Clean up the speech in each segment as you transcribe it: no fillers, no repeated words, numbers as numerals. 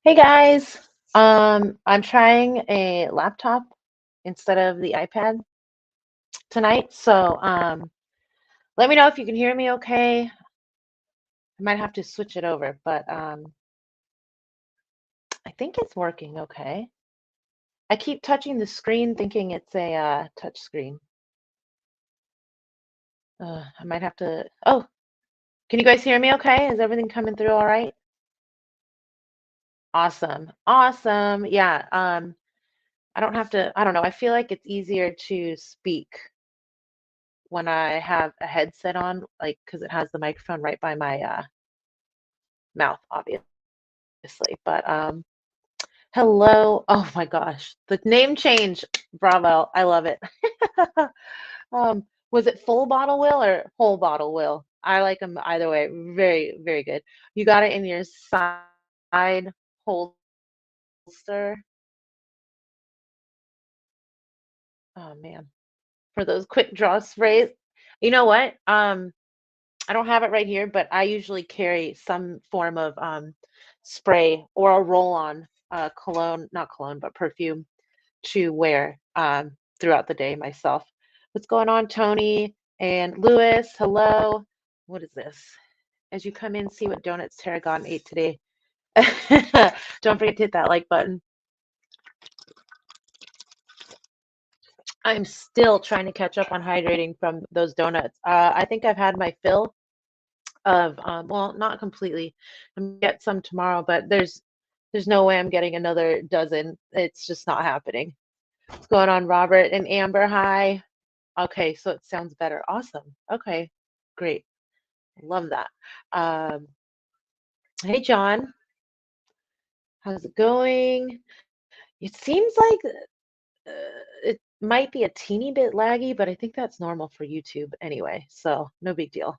Hey guys, I'm trying a laptop instead of the iPad tonight, so let me know if you can hear me okay. I might have to switch it over, but I think it's working okay. I keep touching the screen thinking it's a touch screen. I might have to. Oh, can you guys hear me okay? Is everything coming through all right? Awesome. Awesome. Yeah, I don't have to, I don't know. I feel like it's easier to speak when I have a headset on, like, because it has the microphone right by my mouth, obviously. But hello. Oh my gosh, the name change. Bravo. I love it. Was it full bottle will or whole bottle will? I like them either way. Very, very good. You got it in your side holster. Oh man, for those quick draw sprays. You know what? I don't have it right here, but I usually carry some form of spray or a roll-on cologne, not cologne, but perfume to wear throughout the day myself. What's going on, Tony and Lewis? Hello. What is this? As you come in, see what donuts Tarragon ate today. Don't forget to hit that like button. I'm still trying to catch up on hydrating from those donuts. I think I've had my fill of well, not completely. I'm gonna get some tomorrow, but there's no way I'm getting another dozen. It's just not happening. What's going on, Robert and Amber? Hi. Okay, so it sounds better. Awesome. Okay, great. Love that. Um, hey, John. How's it going? It seems like it might be a teeny bit laggy, but I think that's normal for YouTube anyway, so no big deal.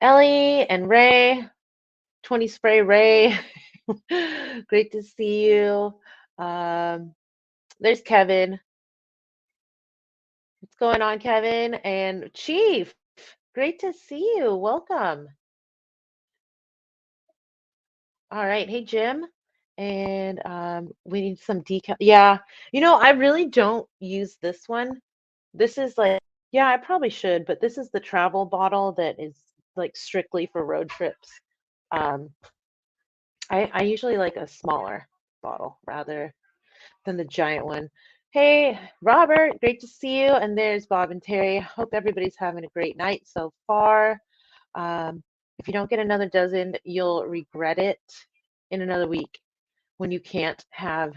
Ellie and Ray, 20 Spray Ray. Great to see you. Um, there's Kevin. What's going on, Kevin? And Chief, great to see you. Welcome. All right. Hey, Jim. And we need some decal. Yeah. I really don't use this one. This is like, yeah, I probably should, but this is the travel bottle that is like strictly for road trips. Um, I usually like a smaller bottle rather than the giant one. Hey, Robert, great to see you. And there's Bob and Terry. Hope everybody's having a great night so far. If you don't get another dozen, you'll regret it in another week when you can't have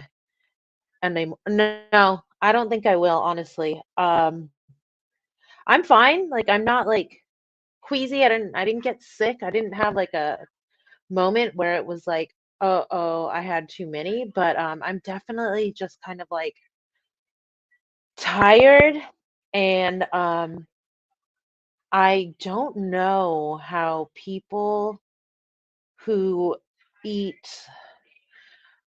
a name. No, I don't think I will, honestly. I'm fine. Like I'm not like queasy. I didn't get sick. I didn't have like a moment where it was like, oh, I had too many, but I'm definitely just kind of like tired and I don't know how people who eat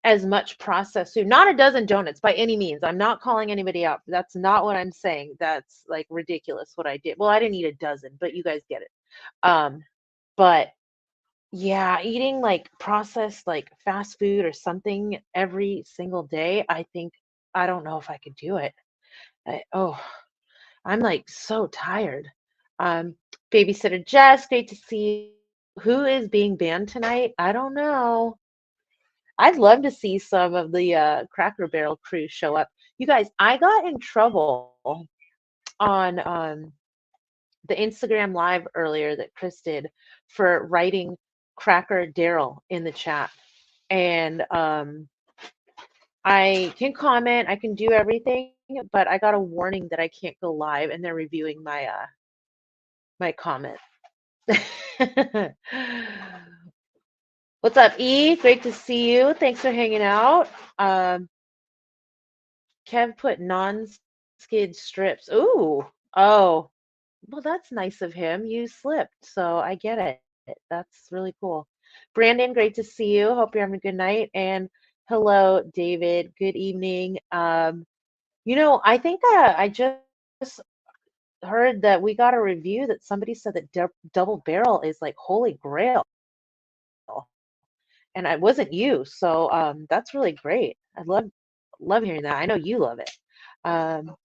as much processed food, not a dozen donuts by any means. I'm not calling anybody out. That's not what I'm saying. That's like ridiculous what I did. Well, I didn't eat a dozen, but you guys get it. Um, but yeah, eating like processed like fast food or something every single day, I think I don't know if I could do it. Oh, I'm like so tired. Um, Babysitter Jess, great to see you. Who is being banned tonight? I don't know. I'd love to see some of the Cracker Barrel crew show up. You guys, I got in trouble on the Instagram live earlier that Chris did for writing Cracker Daryl in the chat. And I can comment, I can do everything, but I got a warning that I can't go live and they're reviewing my comment. What's up, E? Great to see you. Thanks for hanging out. Um, Kev put non-skid strips. Ooh, oh, well, that's nice of him. You slipped, so I get it. That's really cool. Brandon, great to see you. Hope you're having a good night. And hello, David. Good evening. I think I just heard that we got a review that somebody said that double barrel is like holy grail. and it wasn't you. So that's really great. I love hearing that. I know you love it. Um,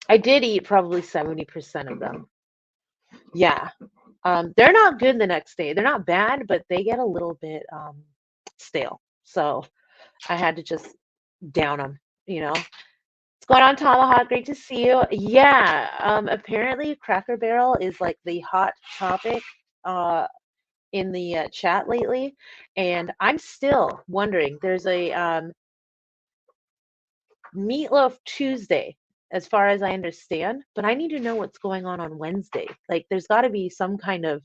I did eat probably 70% of them. Yeah. They're not good the next day. They're not bad, but they get a little bit stale. So I had to just down them, you know. What's going on, Tomahawk? Great to see you. Yeah, apparently Cracker Barrel is like the hot topic uh, in the chat lately, and I'm still wondering. There's a Meatloaf Tuesday, as far as I understand, but I need to know what's going on Wednesday. Like, there's got to be some kind of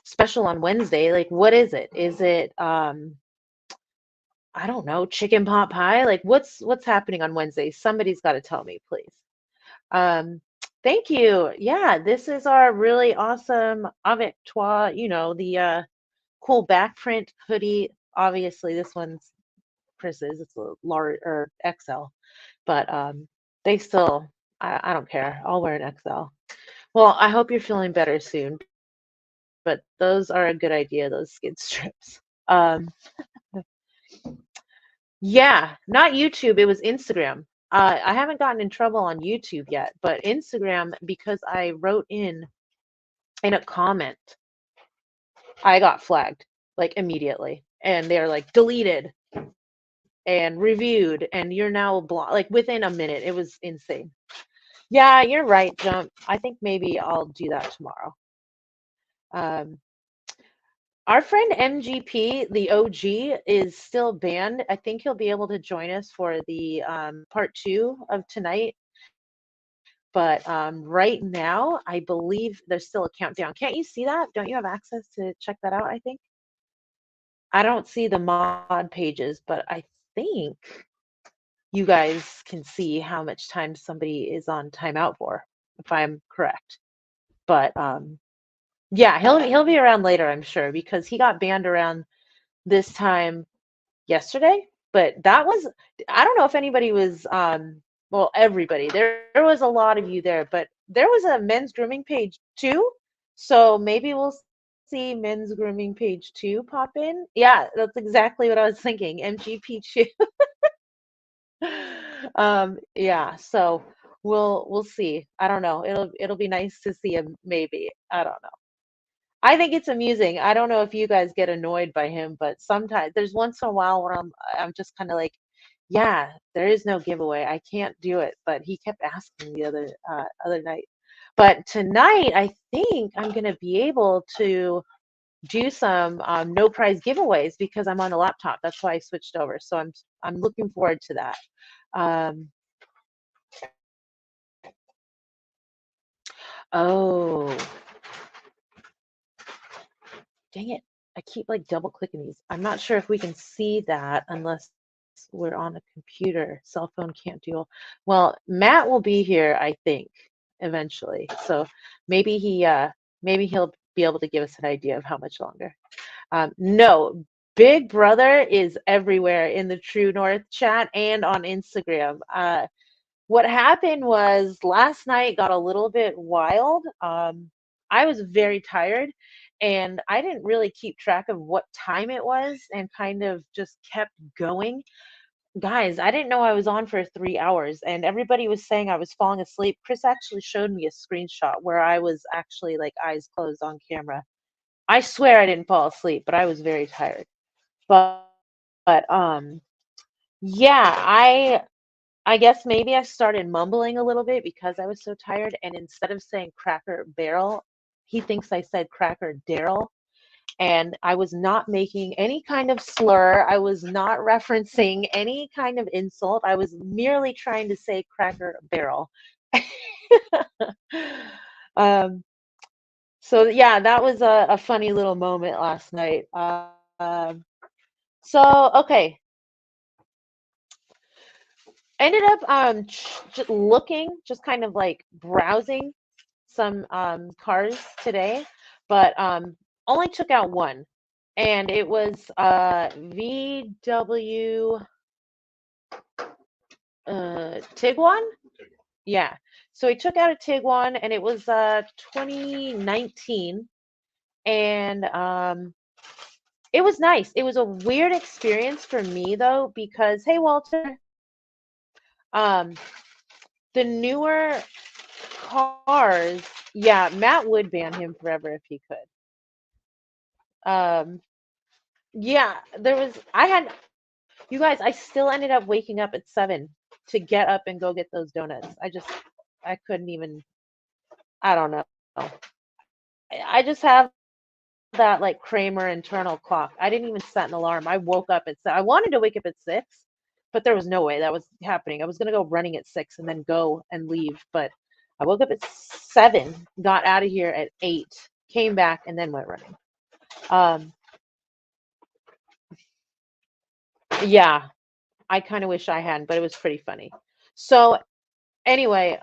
special on Wednesday. Like, what is it? Is it I don't know, chicken pot pie? Like, what's happening on Wednesday? Somebody's got to tell me, please. Um, thank you. Yeah, this is our really awesome avec toi, the cool back print hoodie. Obviously, this one's Chris's. It's a large or XL, but they still, I don't care. I'll wear an XL. Well, I hope you're feeling better soon, but those are a good idea, those skin strips. Um, yeah, not YouTube, it was Instagram. I haven't gotten in trouble on YouTube yet, but Instagram, because I wrote in a comment, I got flagged like immediately. And they're like deleted and reviewed, and you're now blocked like within a minute. It was insane. Yeah, you're right, Jump. I think maybe I'll do that tomorrow. Um, our friend MGP, the OG, is still banned. I think he'll be able to join us for the part 2 of tonight. But right now, I believe there's still a countdown. Can't you see that? Don't you have access to check that out? I think. I don't see the mod pages, but I think you guys can see how much time somebody is on timeout for, if I'm correct. But yeah, he'll be around later, I'm sure, because he got banned around this time yesterday. But that was, I don't know if anybody was well, everybody. There was a lot of you there, but there was a men's grooming page too. So maybe we'll see men's grooming page 2 pop in. Yeah, that's exactly what I was thinking. MGP 2. Yeah, so we'll see. I don't know. It'll be nice to see him maybe. I don't know. I think it's amusing. I don't know if you guys get annoyed by him, but sometimes there's once in a while where I'm just kind of like, yeah, there is no giveaway. I can't do it. But he kept asking the other night. But tonight, I think I'm gonna be able to do some no prize giveaways because I'm on a laptop. That's why I switched over. So I'm looking forward to that. Um, oh, dang it. I keep like double clicking these. I'm not sure if we can see that unless we're on a computer. Cell phone can't do. Well, Matt will be here, I think, eventually. So maybe maybe he'll be able to give us an idea of how much longer. No, Big Brother is everywhere in the True North chat and on Instagram. What happened was last night got a little bit wild. I was very tired and I didn't really keep track of what time it was and kind of just kept going. Guys, I didn't know I was on for 3 hours and everybody was saying I was falling asleep. Chris actually showed me a screenshot where I was actually like eyes closed on camera. I swear I didn't fall asleep, but I was very tired. But yeah, I guess maybe I started mumbling a little bit because I was so tired. And instead of saying Cracker Barrel, he thinks I said Cracker Daryl. And I was not making any kind of slur. I was not referencing any kind of insult. I was merely trying to say Cracker Barrel. um, so, yeah, that was a funny little moment last night. So, okay. Ended up just looking, just kind of like browsing some cars today, but only took out one, and it was VW Tiguan. Yeah, so he took out a Tiguan, and it was 2019, and It was nice. It was a weird experience for me though, because hey Walter, um, the newer cars, yeah, Matt would ban him forever if he could. Um, yeah, there was I had you guys, I still ended up waking up at 7 to get up and go get those donuts. I couldn't even, I don't know. I just have that like Kramer internal clock. I didn't even set an alarm. I woke up at I wanted to wake up at 6, but there was no way that was happening. I was gonna go running at 6 and then go and leave, but I woke up at 7, got out of here at 8, came back, and then went running. Um, yeah, I kind of wish I hadn't, but it was pretty funny. So anyway,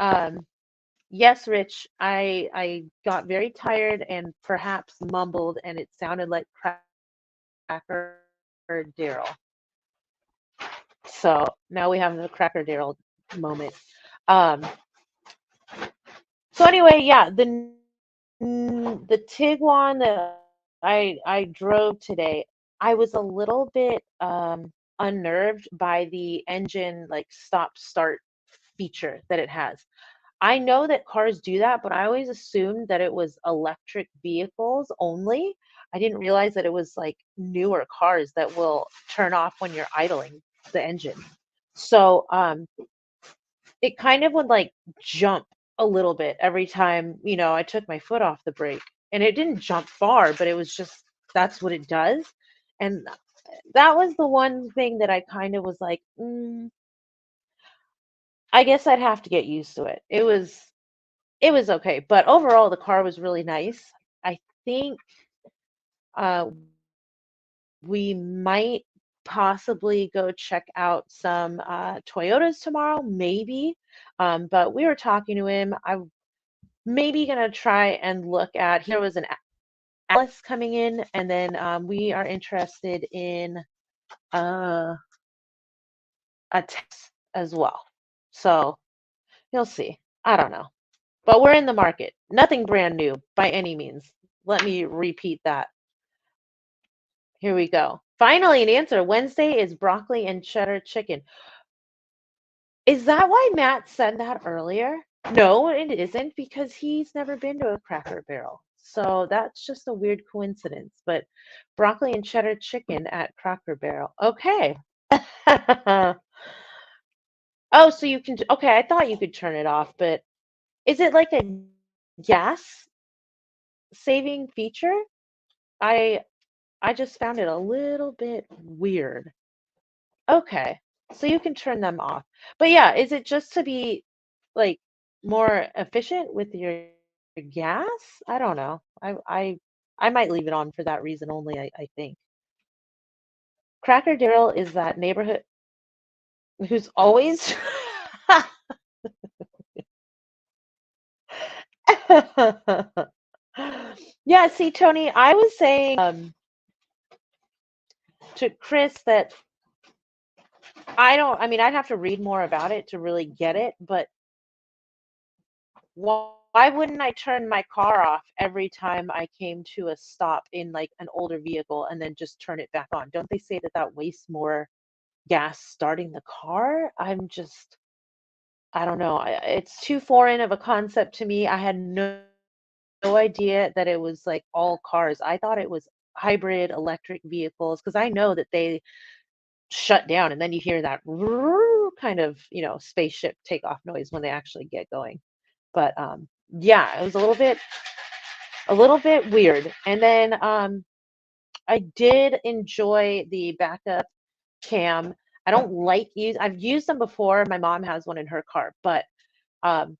yes, Rich, I got very tired and perhaps mumbled, and it sounded like Cracker Daryl. So now we have the Cracker Daryl moment. Um, so anyway, yeah, the Tiguan that I drove today, I was a little bit unnerved by the engine like stop start feature that it has. I know that cars do that, but I always assumed that it was electric vehicles only. I didn't realize that it was like newer cars that will turn off when you're idling the engine. So it kind of would like jump a little bit every time, I took my foot off the brake. And it didn't jump far, but it was just that's what it does. And that was the one thing that I kind of was like, I guess I'd have to get used to it. It was okay, but overall the car was really nice. I think uh, we might possibly go check out some Toyotas tomorrow, maybe. But we were talking to him. I'm maybe gonna try and look at. Here was an Alice coming in, and then we are interested in uh, a Tex as well. So you'll see. I don't know, but we're in the market. Nothing brand new by any means. Let me repeat that. Here we go. Finally, an answer. Wednesday is broccoli and cheddar chicken. Is that why Matt said that earlier? No, it isn't because he's never been to a Cracker Barrel. So that's just a weird coincidence. But broccoli and cheddar chicken at Cracker Barrel. Okay. Oh, so you can, okay, I thought you could turn it off, but is it like a gas saving feature? I I just found it a little bit weird. Okay. So you can turn them off. But yeah, is it just to be like more efficient with your gas? I don't know. I might leave it on for that reason only, I think. Cracker Daryl is that neighborhood who's always Yeah, see, Tony, I was saying to Chris that I mean, I'd have to read more about it to really get it, but why wouldn't I turn my car off every time I came to a stop in like an older vehicle and then just turn it back on? Don't they say that that wastes more gas starting the car? I don't know. It's too foreign of a concept to me. I had no idea that it was like all cars. I thought it was hybrid electric vehicles because I know that they shut down and then you hear that kind of, spaceship takeoff noise when they actually get going. But yeah, it was a little bit weird. And then I did enjoy the backup cam. I don't like use I've used them before. My mom has one in her car, but um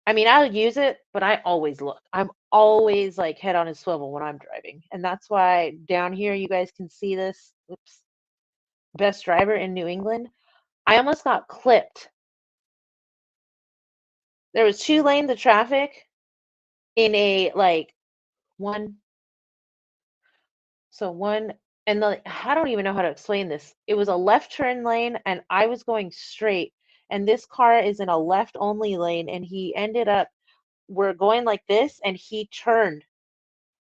I mean, I'll use it, but I always look. I'm always like head on a swivel when I'm driving. And that's why down here you guys can see this. Oops. Best driver in New England. I almost got clipped. There was 2 lanes of traffic in a like one so one and the I don't even know how to explain this. It was a left turn lane and I was going straight and this car is in a left only lane and he ended up we're going like this and he turned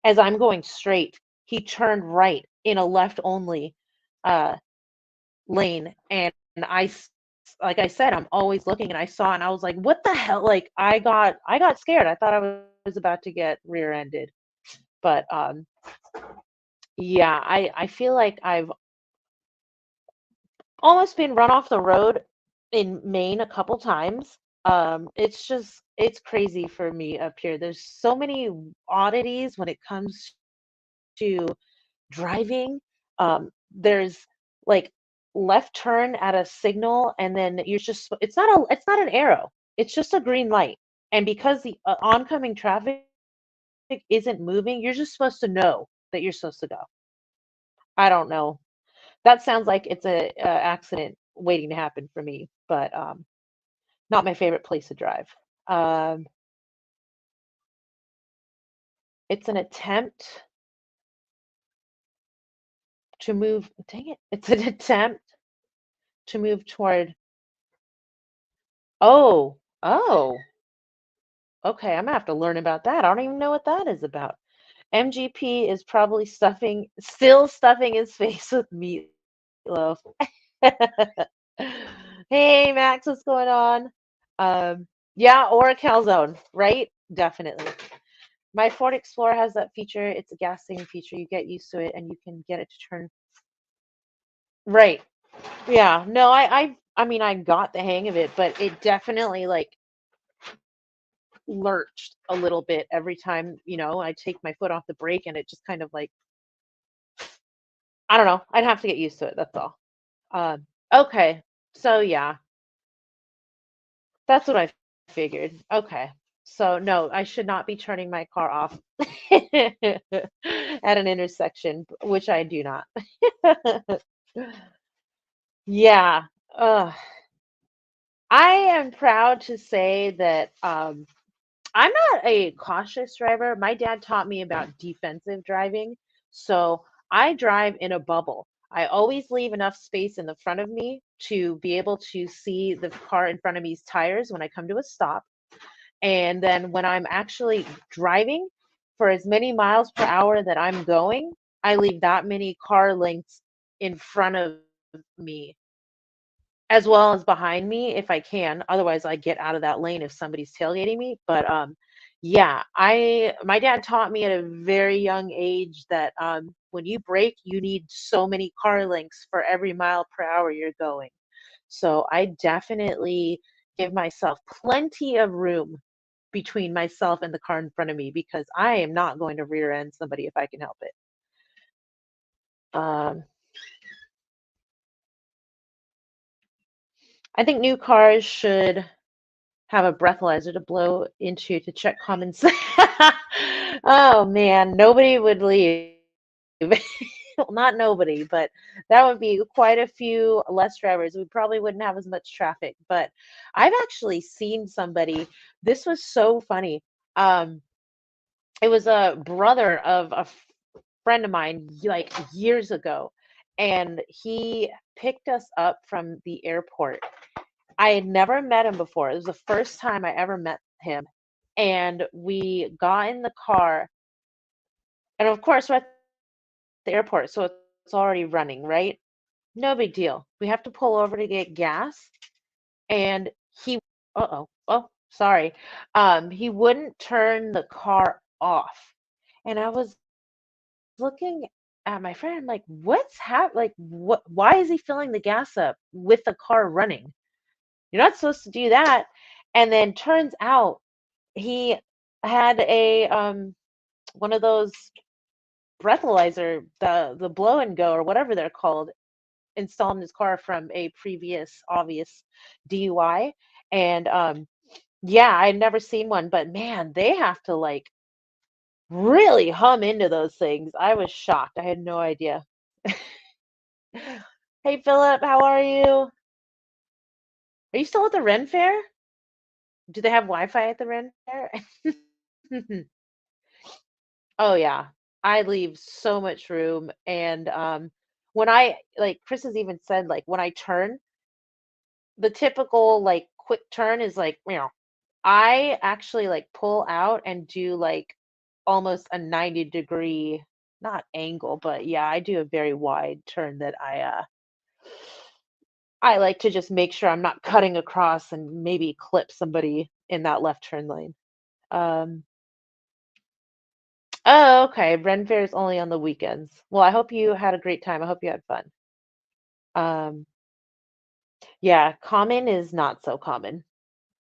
as I'm going straight he turned right in a left only uh lane, and like I said, I'm always looking, and I saw it, and I was like, what the hell? Like I got scared. I thought I was about to get rear-ended. But yeah, I feel like I've almost been run off the road in Maine a couple times. It's crazy for me up here. There's so many oddities when it comes to driving. There's like left turn at a signal, and then you're just it's not an arrow. It's just a green light. And because the oncoming traffic isn't moving, you're just supposed to know that you're supposed to go. I don't know. That sounds like it's a accident waiting to happen for me, but not my favorite place to drive. Um, it's an attempt to move. Dang it! It's an attempt to move toward. Oh, oh. Okay, I'm gonna have to learn about that. I don't even know what that is about. MGP is probably still stuffing his face with meatloaf. Hey, Max, what's going on? Yeah, or a calzone, right? Definitely. My Ford Explorer has that feature. It's a gas saving feature. You get used to it, and you can get it to turn right. Yeah. No, I mean, I got the hang of it, but it definitely like lurched a little bit every time, I take my foot off the brake, and it just kind of like, I don't know. I'd have to get used to it. That's all. Okay. So yeah, that's what I figured. Okay. So no, I should not be turning my car off at an intersection, which I do not. Yeah. I am proud to say that I'm not a cautious driver. My dad taught me about defensive driving. So I drive in a bubble. I always leave enough space in the front of me to be able to see the car in front of me's tires when I come to a stop. And then when I'm actually driving for as many miles per hour that I'm going, I leave that many car lengths in front of me as well as behind me if I can. Otherwise, I get out of that lane if somebody's tailgating me. But yeah, I my dad taught me at a very young age that when you brake, you need so many car lengths for every mile per hour you're going. So I definitely give myself plenty of room between myself and the car in front of me because I am not going to rear end somebody if I can help it. Um, I think new cars should have a breathalyzer to blow into to check common sense. Oh man, nobody would leave. Well, not nobody, but that would be quite a few less drivers. We probably wouldn't have as much traffic. But I've actually seen somebody, this was so funny. Um, it was a brother of a friend of mine like years ago, and he picked us up from the airport. I had never met him before. It was the first time I ever met him. And we got in the car, and of course, we're at the airport, so it's already running, right? No big deal. We have to pull over to get gas, and he, oh, sorry. He wouldn't turn the car off. And I was looking at my friend, I'm like, what's happening? Like, why is he filling the gas up with the car running? You're not supposed to do that. And then turns out he had a one of those breathalyzer, the blow and go or whatever they're called, installed in his car from a previous obvious DUI. And yeah, I'd never seen one, but man, they have to like really hum into those things. I was shocked. I had no idea. Hey Philip, how are you? Are you still at the Ren Fair? Do they have Wi-Fi at the Ren Fair? Oh yeah. I leave so much room, and when I like Chris has even said like when I turn, the typical like quick turn is like, I actually like pull out and do like almost a 90-degree not angle, but yeah, I do a very wide turn that I like to just make sure I'm not cutting across and maybe clip somebody in that left turn lane. Um, oh, okay. Ren Fair is only on the weekends. Well, I hope you had a great time. I hope you had fun. Um, yeah, common is not so common.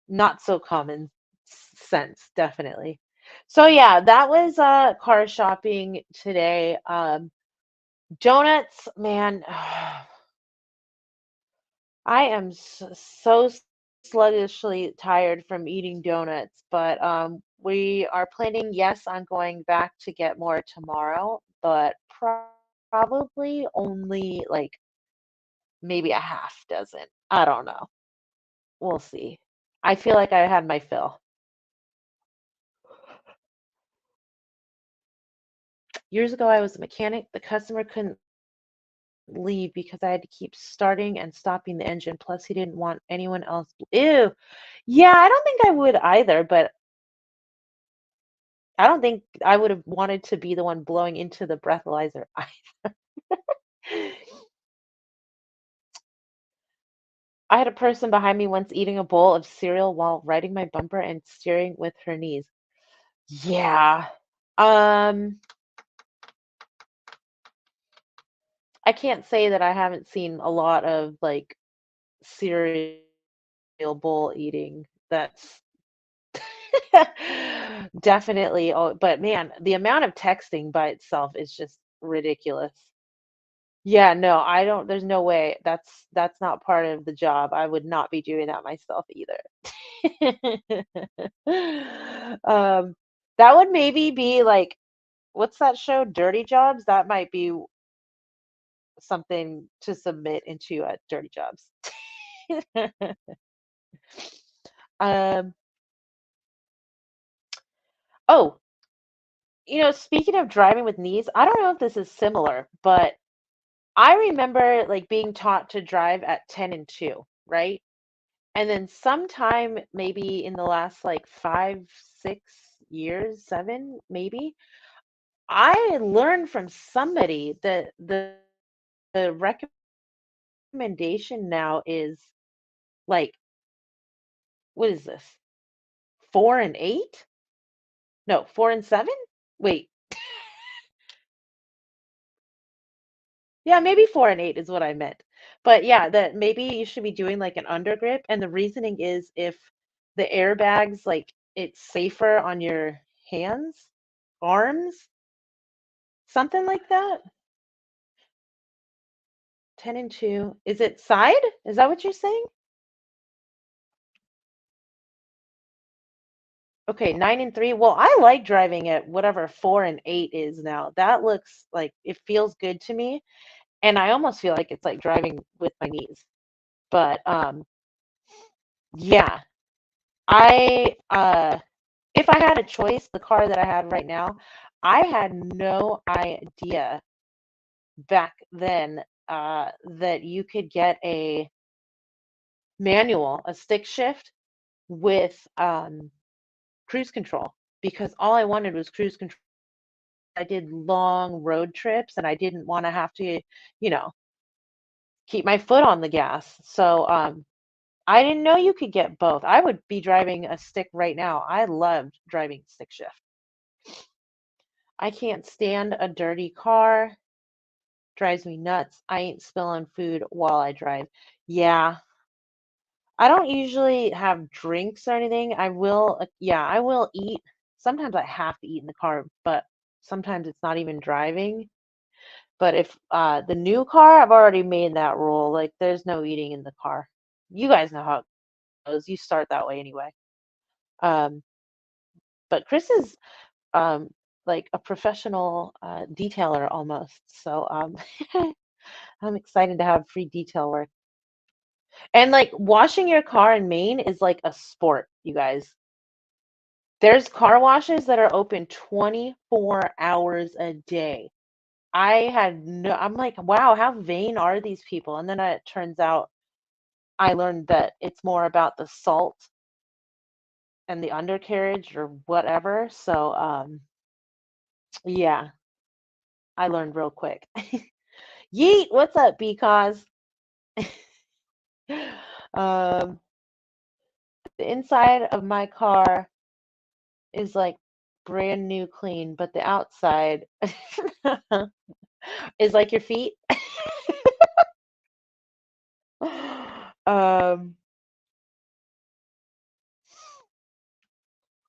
Not so common sense, definitely. So yeah, that was car shopping today. Donuts, man, I am so sluggishly tired from eating donuts, but we are planning, yes, on going back to get more tomorrow, but probably only like maybe a half dozen. I don't know. We'll see. I feel like I had my fill. Years ago, I was a mechanic. The customer couldn't leave because I had to keep starting and stopping the engine. Plus, he didn't want anyone else. Ew. Yeah, I don't think I would either, but I don't think I would have wanted to be the one blowing into the breathalyzer either. I had a person behind me once eating a bowl of cereal while riding my bumper and steering with her knees. Yeah. Um, I can't say that I haven't seen a lot of like cereal bowl eating. That's definitely. Oh, but man, the amount of texting by itself is just ridiculous. Yeah, no, I don't, there's no way. That's not part of the job. I would not be doing that myself either. Um, that would maybe be like, what's that show? Dirty Jobs? That might be something to submit into Dirty Jobs. Um, oh, speaking of driving with knees, I don't know if this is similar, but I remember like being taught to drive at 10 and 2, right? And then sometime maybe in the last like 5, 6 years, 7 maybe, I learned from somebody that the recommendation now is like, what is this? 4 and 8? No, 4 and 7? Wait. Yeah, maybe 4 and 8 is what I meant. But yeah, that maybe you should be doing like an undergrip, and the reasoning is if the airbags, like it's safer on your hands, arms, something like that. 10 and 2. Is it side? Is that what you're saying? Okay, 9 and 3. Well, I like driving at whatever 4 and 8 is now. That looks like it feels good to me, and I almost feel like it's like driving with my knees. But yeah, I if I had a choice, the car that I had right now, I had no idea back then that you could get a manual, a stick shift with cruise control because all I wanted was cruise control. I did long road trips and I didn't want to have to, you know, keep my foot on the gas. So I didn't know you could get both. I would be driving a stick right now. I loved driving stick shift. I can't stand a dirty car. Drives me nuts. I ain't spilling food while I drive. Yeah, I don't usually have drinks or anything. I will, yeah, I will eat. Sometimes I have to eat in the car, but sometimes it's not even driving. But if the new car, I've already made that rule. Like, there's no eating in the car. You guys know how it goes. You start that way anyway. Um, but Chris is um, like a professional detailer almost. So I'm excited to have free detail work. And like washing your car in Maine is like a sport, you guys. There's car washes that are open 24 hours a day. I had no, I'm like, wow, how vain are these people? And then it turns out I learned that it's more about the salt and the undercarriage or whatever. So, yeah. I learned real quick. Yeet, what's up, because um the inside of my car is like brand new clean, but the outside is like your feet. Um,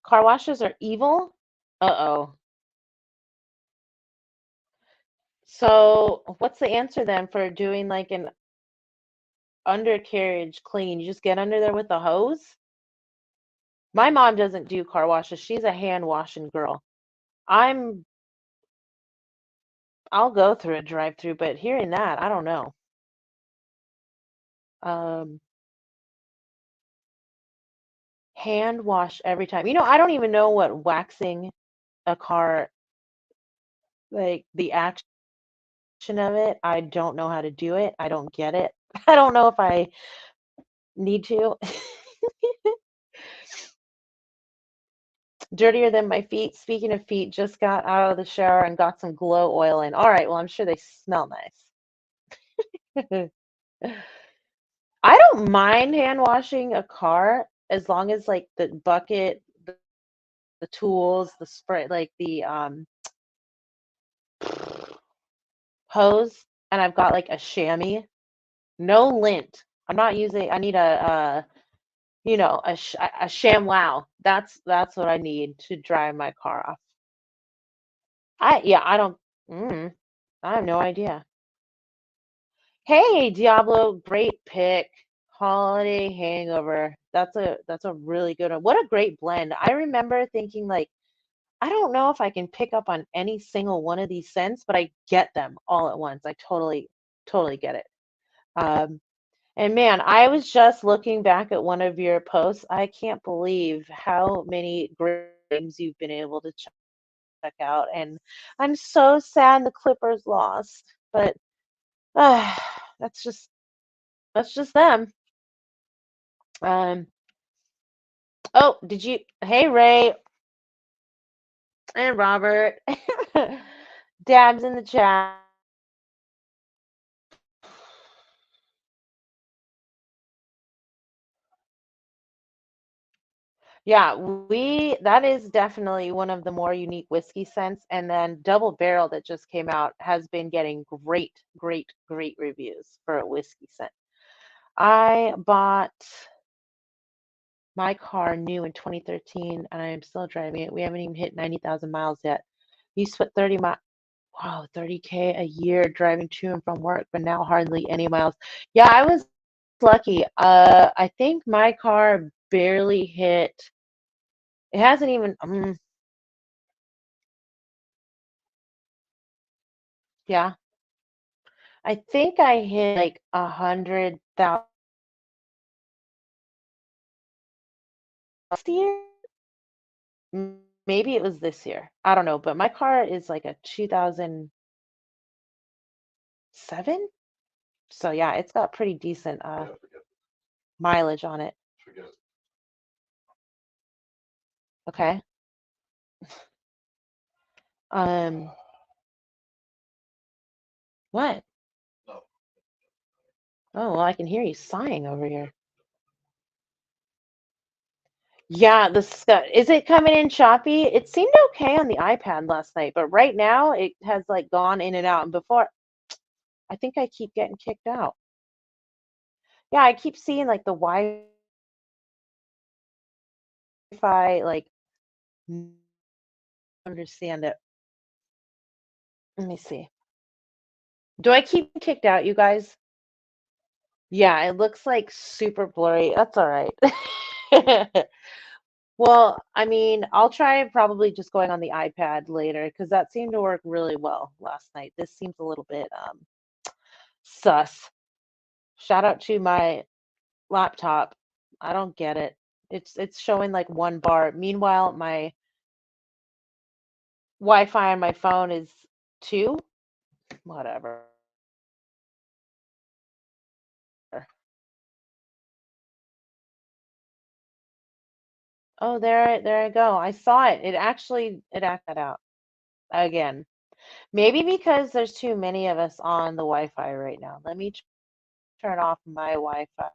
car washes are evil. Uh-oh. So, what's the answer then for doing like an undercarriage clean? You just get under there with a hose? My mom doesn't do car washes. She's a hand washing girl. I'm I'll go through a drive-through, but hearing that, I don't know. Um, hand wash every time. I don't even know what waxing a car, like the action of it. I don't know how to do it. I don't get it. I don't know if I need to. Dirtier than my feet. Speaking of feet, just got out of the shower and got some glow oil in. All right, well, I'm sure they smell nice. I don't mind hand washing a car as long as like the bucket, the tools, the spray, like the hose, and I've got like a chamois, no lint. I'm not using. I need a ShamWow. That's what I need to dry my car off. Yeah, I don't. Mm, I have no idea. Hey, Diablo, great pick. Holiday Hangover. That's a really good one. What a great blend. I remember thinking like, I don't know if I can pick up on any single one of these scents, but I get them all at once. I totally get it. Um, and man, I was just looking back at one of your posts. I can't believe how many great games you've been able to check out. And I'm so sad the Clippers lost, but uh, that's just that's just them. Um, oh, did you? Hey, Ray and Robert, Dabs in the chat. Yeah, that is definitely one of the more unique whiskey scents. And then Double Barrel that just came out has been getting great reviews for a whiskey scent. I bought my car new in 2013 and I am still driving it. We haven't even hit 90,000 miles yet. Used to put 30K a year driving to and from work, but now hardly any miles. Yeah, I was lucky. I think my car barely hit, it hasn't even, yeah, I think I hit like 100,000 last year. Maybe it was this year. I don't know, but my car is like a 2007. So yeah, it's got pretty decent mileage on it. Okay. Um, what? Oh, well, I can hear you sighing over here. Yeah, is it coming in choppy? It seemed okay on the iPad last night, but right now it has like gone in and out. And before, I think I keep getting kicked out. Yeah, I keep seeing like the Wi-Fi, like, understand it. Let me see. Do I keep kicked out, you guys? Yeah, it looks like super blurry. That's all right. Well, I mean, I'll try probably just going on the iPad later because that seemed to work really well last night. This seems a little bit sus. Shout out to my laptop. I don't get it. It's showing like one bar. Meanwhile, my Wi-Fi on my phone is two. Whatever. Oh, there I go. I saw it. It acted that out again. Maybe because there's too many of us on the Wi-Fi right now. Let me turn off my Wi-Fi.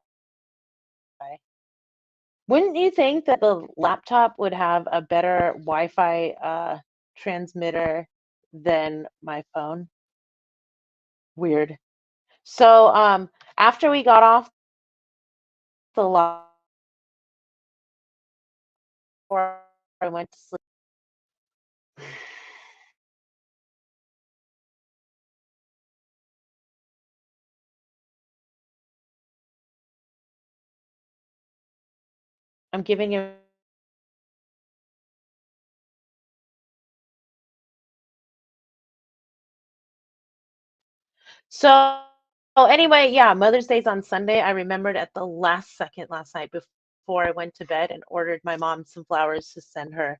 Wouldn't you think that the laptop would have a better Wi-Fi transmitter than my phone? Weird. So after we got off the line, before I went to sleep, I'm giving you. So anyway, yeah, Mother's Day's on Sunday. I remembered at the last second last night before I went to bed and ordered my mom some flowers to send her.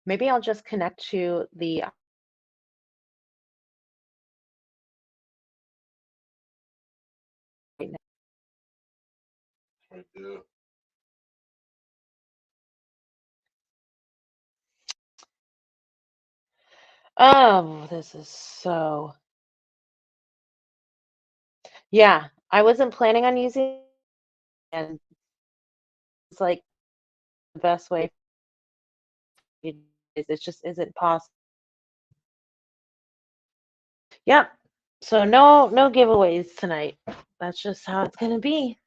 Maybe I'll just connect to the Oh, this is so. Yeah, I wasn't planning on using and it's like the best way it just isn't possible. Yep. So no giveaways tonight. That's just how it's gonna be.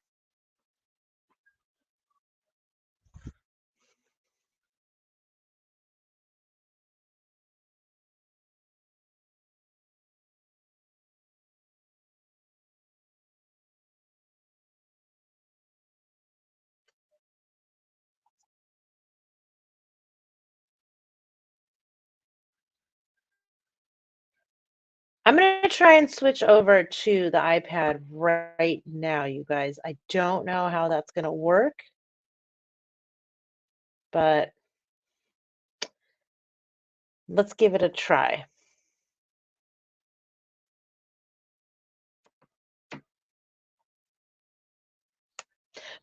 I'm gonna try and switch over to the iPad right now, you guys. I don't know how that's gonna work, but let's give it a try.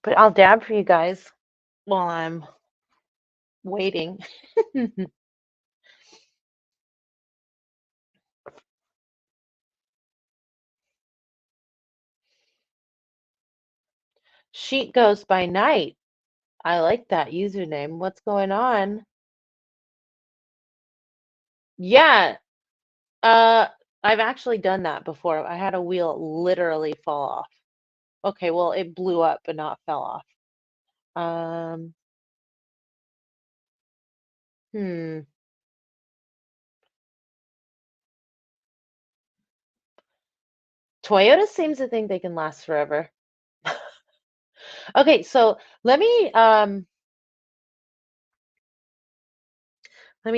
But I'll dab for you guys while I'm waiting. Sheet goes by night. I like that username. What's going on? Yeah, uh, I've actually done that before. I had a wheel literally fall off. Okay, well, it blew up but not fell off. Um, hmm. Toyota seems to think they can last forever. Okay, so let me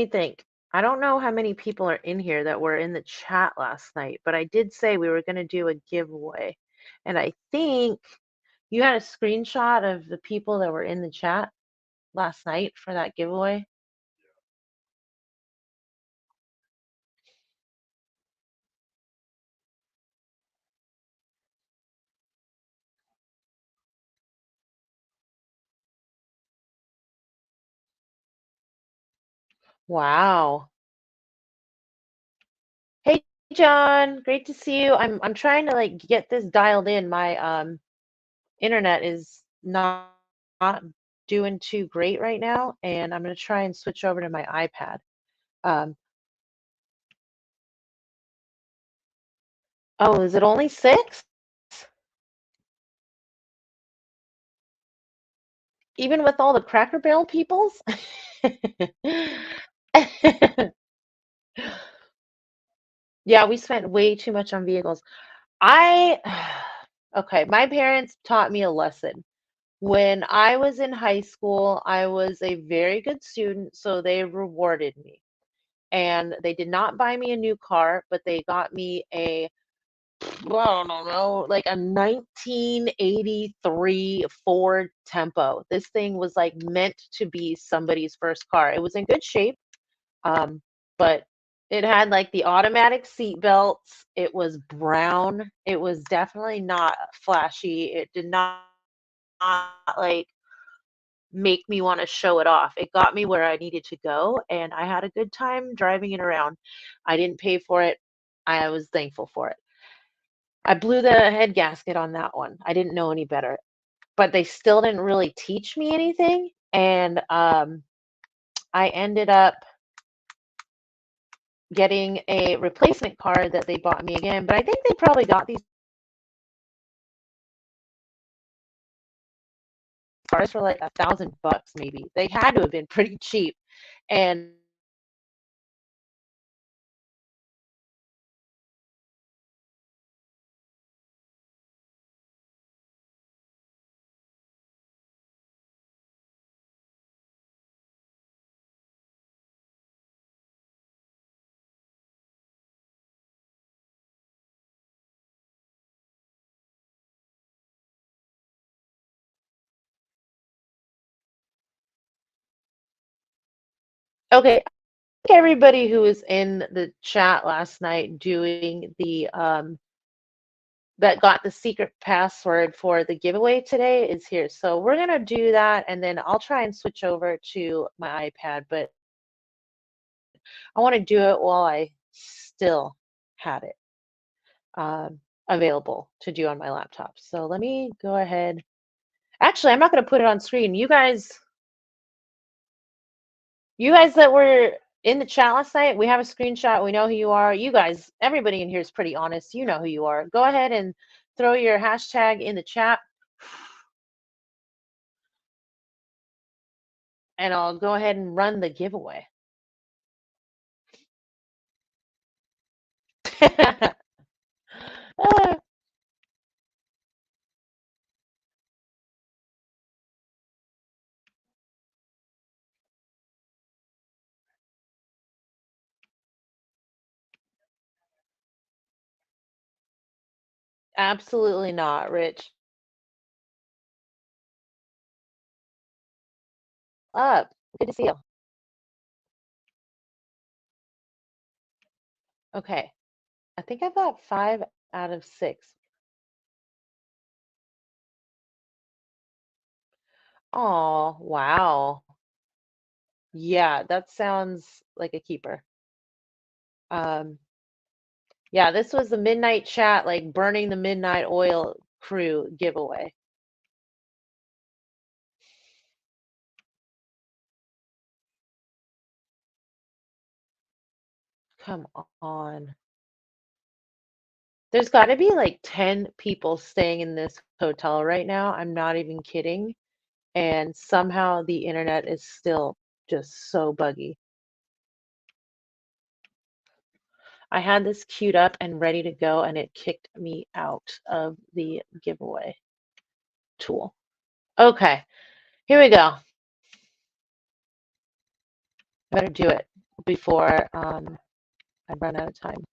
think. I don't know how many people are in here that were in the chat last night, but I did say we were going to do a giveaway. And I think you had a screenshot of the people that were in the chat last night for that giveaway. Wow. Hey John, great to see you. I'm trying to like get this dialed in. My internet is not doing too great right now, and I'm gonna try and switch over to my iPad. Um, oh, is it only six? Even with all the Cracker Barrel peoples? Yeah, we spent way too much on vehicles. I, okay, my parents taught me a lesson. When I was in high school, I was a very good student, so they rewarded me. And they did not buy me a new car, but they got me a, well, I don't know, like a 1983 Ford Tempo. This thing was like meant to be somebody's first car. It was in good shape, but It had like the automatic seat belts. It was brown. It was definitely not flashy. It did not like make me want to show it off. It got me where I needed to go, and I had a good time driving it around. I didn't pay for it. I was thankful for it. I blew the head gasket on that one. I didn't know any better, but they still didn't really teach me anything. And I ended up getting a replacement car that they bought me again. But I think they probably got these cars for like $1,000 maybe. They had to have been pretty cheap. And okay, everybody who was in the chat last night doing the that got the secret password for the giveaway today is here. So we're gonna do that, and then I'll try and switch over to my iPad, but I want to do it while I still had it available to do on my laptop. So let me go ahead. Actually, I'm not going to put it on screen. You guys that were in the chat last night, we have a screenshot. We know who you are. You guys, everybody in here is pretty honest. You know who you are. Go ahead and throw your hashtag in the chat, and I'll go ahead and run the giveaway. Absolutely not, Rich. Up. Good to see you. Okay. I think I got 5 out of 6. Oh, wow. Yeah, that sounds like a keeper. Um, yeah, this was the midnight chat, like burning the midnight oil crew giveaway. Come on. There's got to be like 10 people staying in this hotel right now. I'm not even kidding. And somehow the internet is still just so buggy. I had this queued up and ready to go, and it kicked me out of the giveaway tool. Okay, here we go. I better do it before I run out of time.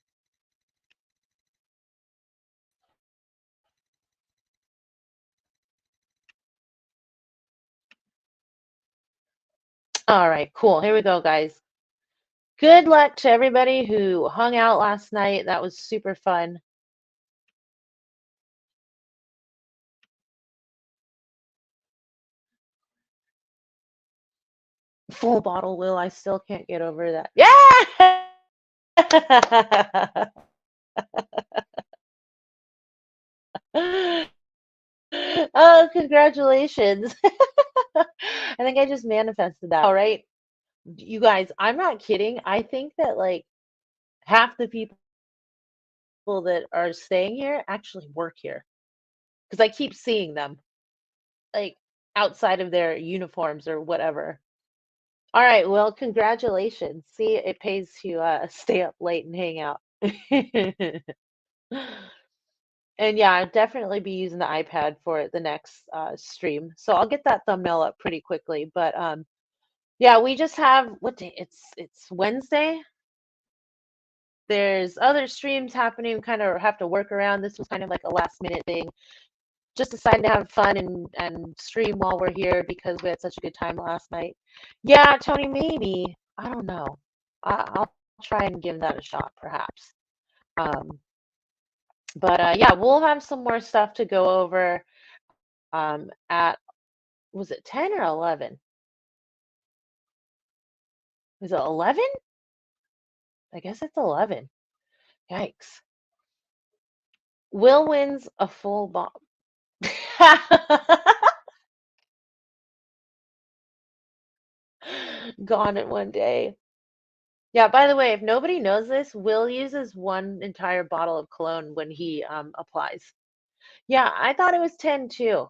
All right, cool. Here we go, guys. Good luck to everybody who hung out last night. That was super fun. Full bottle, Will. I still can't get over that. Yeah! Oh, congratulations. I think I just manifested that. All right. You guys, I'm not kidding. I think that like half the people that are staying here actually work here because I keep seeing them like outside of their uniforms or whatever. All right, well, congratulations. See, it pays to stay up late and hang out. And yeah, I'll definitely be using the iPad for the next stream. So I'll get that thumbnail up pretty quickly. But yeah, we just have what day? It's Wednesday. There's other streams happening, kind of have to work around. This was kind of like a last minute thing. Just decided to have fun and stream while we're here because we had such a good time last night. Yeah, Tony, maybe. I don't know. I'll try and give that a shot, perhaps. Um, but yeah, we'll have some more stuff to go over at, was it 10 or 11? Was it 11? I guess it's 11. Yikes. Will wins a full bomb. Gone in one day. Yeah, by the way, if nobody knows this, Will uses one entire bottle of cologne when he applies. Yeah, I thought it was 10 too.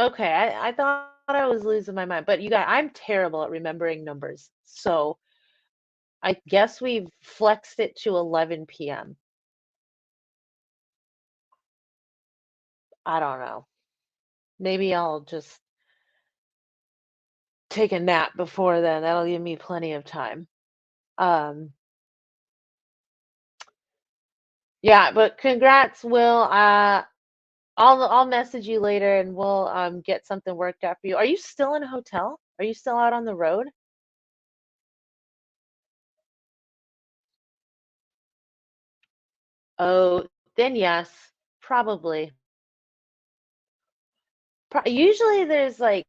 Okay, I thought I was losing my mind, but you guys, I'm terrible at remembering numbers. So I guess we've flexed it to 11 p.m. I don't know. Maybe I'll just take a nap before then. That'll give me plenty of time. Um, yeah, but congrats, Will. I'll message you later and we'll get something worked out for you. Are you still in a hotel? Are you still out on the road? Oh, then yes, probably. Usually there's like,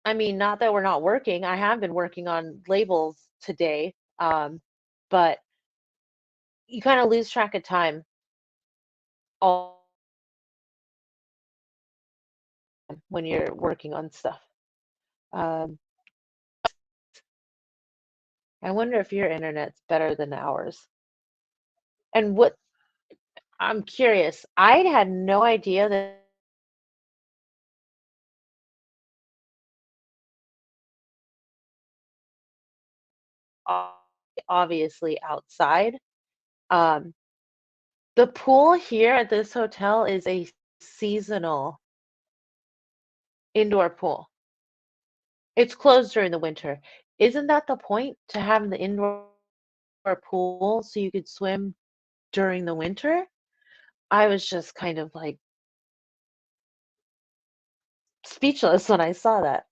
I mean, not that we're not working. I have been working on labels today, but you kind of lose track of time all when you're working on stuff. Um, I wonder if your internet's better than ours. And what I'm curious, I had no idea that obviously outside. Um, the pool here at this hotel is a seasonal indoor pool. It's closed during the winter. Isn't that the point to have the indoor pool so you could swim during the winter? I was just kind of like speechless when I saw that.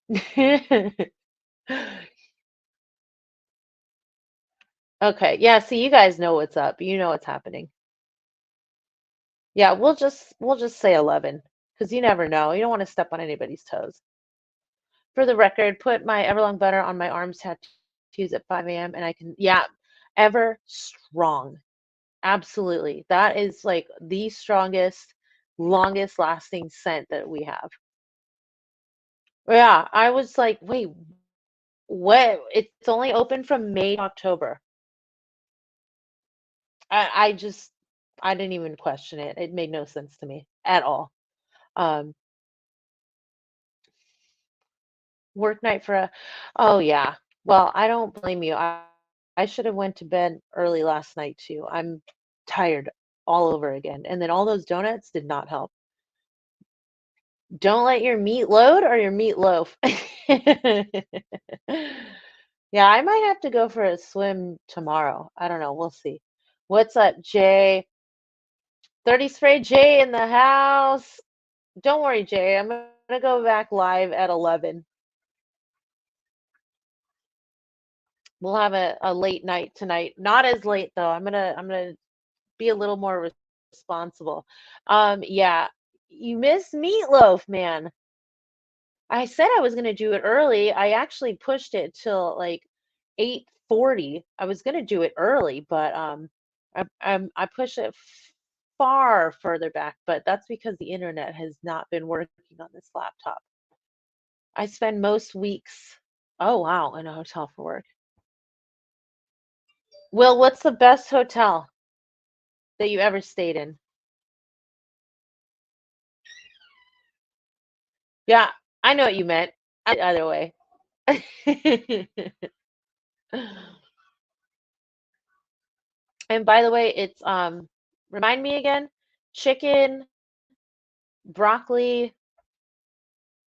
Okay, yeah, so you guys know what's up. You know what's happening. Yeah, we'll just say 11 because you never know. You don't want to step on anybody's toes. For the record, put my Everlong butter on my arms tattoos at 5 a.m. and I can, yeah, ever strong. Absolutely. That is like the strongest, longest lasting scent that we have. Yeah, I was like, wait, what? It's only open from May to October. I just, I didn't even question it. It made no sense to me at all. Um, Work night for a, oh yeah. Well, I don't blame you. I should have went to bed early last night too. I'm tired all over again. And then all those donuts did not help. Don't let your meat load or your meat loaf. Yeah, I might have to go for a swim tomorrow. I don't know. We'll see. What's up, Jay? 30 spray Jay in the house. Don't worry, Jay. I'm gonna go back live at 11. We'll have a late night tonight. Not as late though. I'm gonna be a little more responsible. Yeah, you miss meatloaf, man. I said I was gonna do it early. I actually pushed it till like 8:40. I was gonna do it early, but I pushed it far further back. But that's because the internet has not been working on this laptop. I spend most weeks, oh wow, in a hotel for work. Will, what's the best hotel that you ever stayed in? Yeah, I know what you meant. Either way. And by the way, it's remind me again, chicken, broccoli,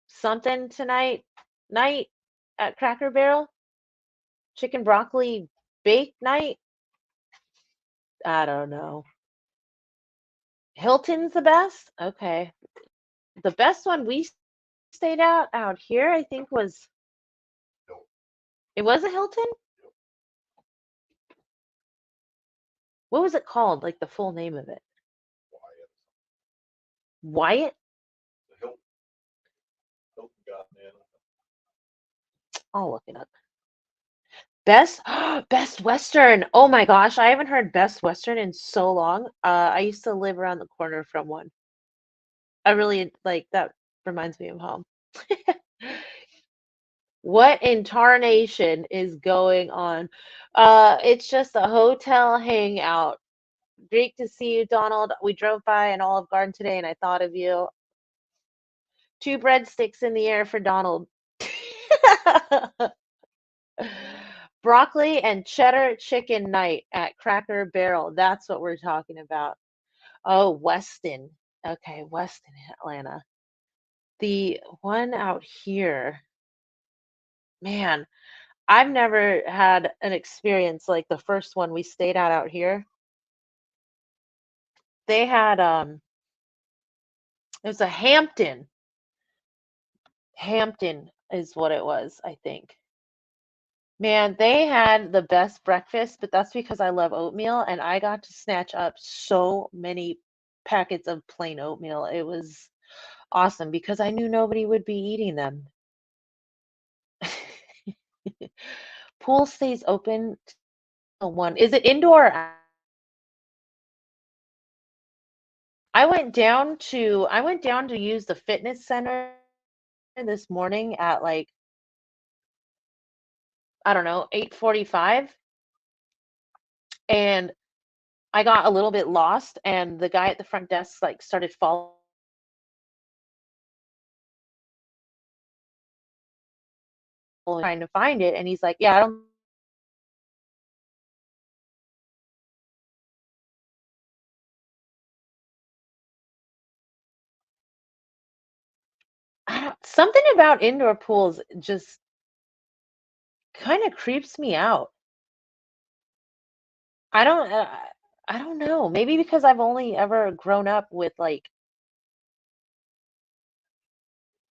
something tonight night at Cracker Barrel. Chicken broccoli bake night. I don't know. Hilton's the best? Okay. The best one we stayed out here, I think was, it was a Hilton? What was it called? Like the full name of it? Wyatt? I'll look it up. Best Best Western. Oh my gosh, I haven't heard Best Western in so long. I used to live around the corner from one. I really like that reminds me of home. What in tarnation is going on? It's just a hotel hangout. Great to see you, Donald. We drove by an Olive Garden today and I thought of you. Two breadsticks in the air for Donald. Broccoli and cheddar chicken night at Cracker Barrel. That's what we're talking about. Oh, Weston. Okay, Weston, Atlanta. The one out here, man, I've never had an experience like the first one we stayed at out here. They had it was a Hampton. Hampton is what it was, I think. Man, they had the best breakfast, but that's because I love oatmeal and I got to snatch up so many packets of plain oatmeal. It was awesome because I knew nobody would be eating them. Pool stays open till 1. Is it indoor or I went down to use the fitness center this morning at like, I don't know, 8:45, and I got a little bit lost and the guy at the front desk like started following trying to find it and he's like, "Yeah, I don't something about indoor pools just kind of creeps me out. I don't I don't know. Maybe because I've only ever grown up with like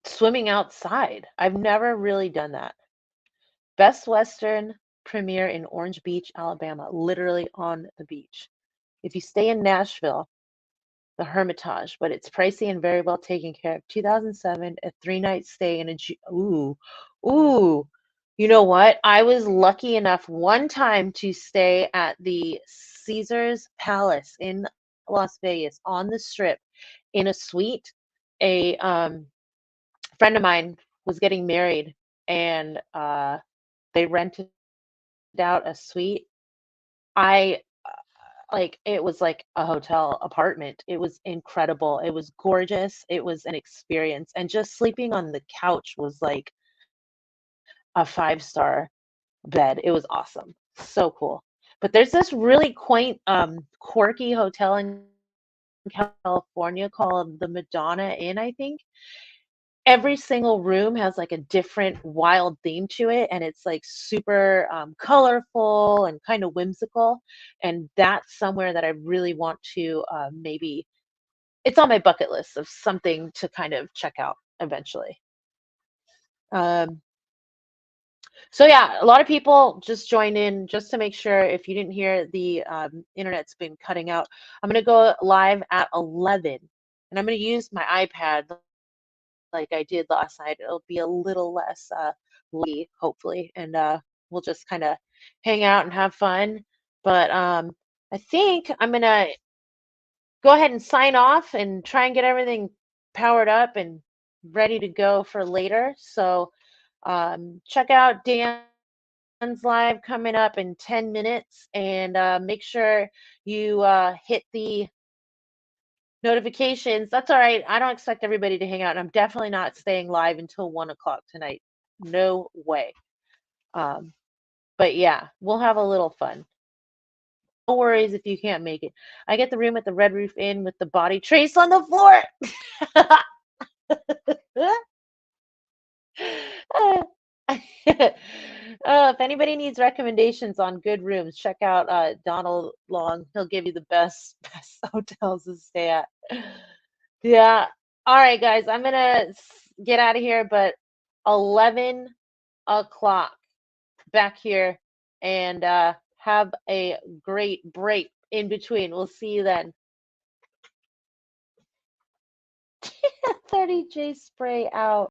swimming outside. I've never really done that. Best Western premiere in Orange Beach, Alabama, literally on the beach. If you stay in Nashville, the Hermitage, but it's pricey and very well taken care of. 2007, a 3-night stay in a ooh. You know what? I was lucky enough one time to stay at the Caesar's Palace in Las Vegas on the Strip in a suite. A friend of mine was getting married, and they rented out a suite. I like it was like a hotel apartment. It was incredible. It was gorgeous. It was an experience. And just sleeping on the couch was like a five-star bed. It was awesome. So cool. But there's this really quaint, quirky hotel in California called the Madonna Inn, I think. Every single room has like a different wild theme to it, and it's like super colorful and kind of whimsical. And that's somewhere that I really want to maybe, it's on my bucket list of something to kind of check out eventually. Um, so yeah, a lot of people just joined in just to make sure if you didn't hear the internet's been cutting out. I'm going to go live at 11 and I'm going to use my iPad like I did last night. It'll be a little less laggy, hopefully, and we'll just kind of hang out and have fun. But I think I'm gonna go ahead and sign off and try and get everything powered up and ready to go for later. So check out Dan's live coming up in 10 minutes, and make sure you hit the notifications. That's all right. I don't expect everybody to hang out. And I'm definitely not staying live until 1 o'clock tonight. No way. Um, but yeah, we'll have a little fun. No worries if you can't make it. I get the room at the Red Roof Inn with the body trace on the floor. If anybody needs recommendations on good rooms, check out Donald Long. He'll give you the best hotels to stay at. Yeah. All right, guys. I'm gonna get out of here, but 11 o'clock back here, and have a great break. in between. We'll see you then. 30J spray out.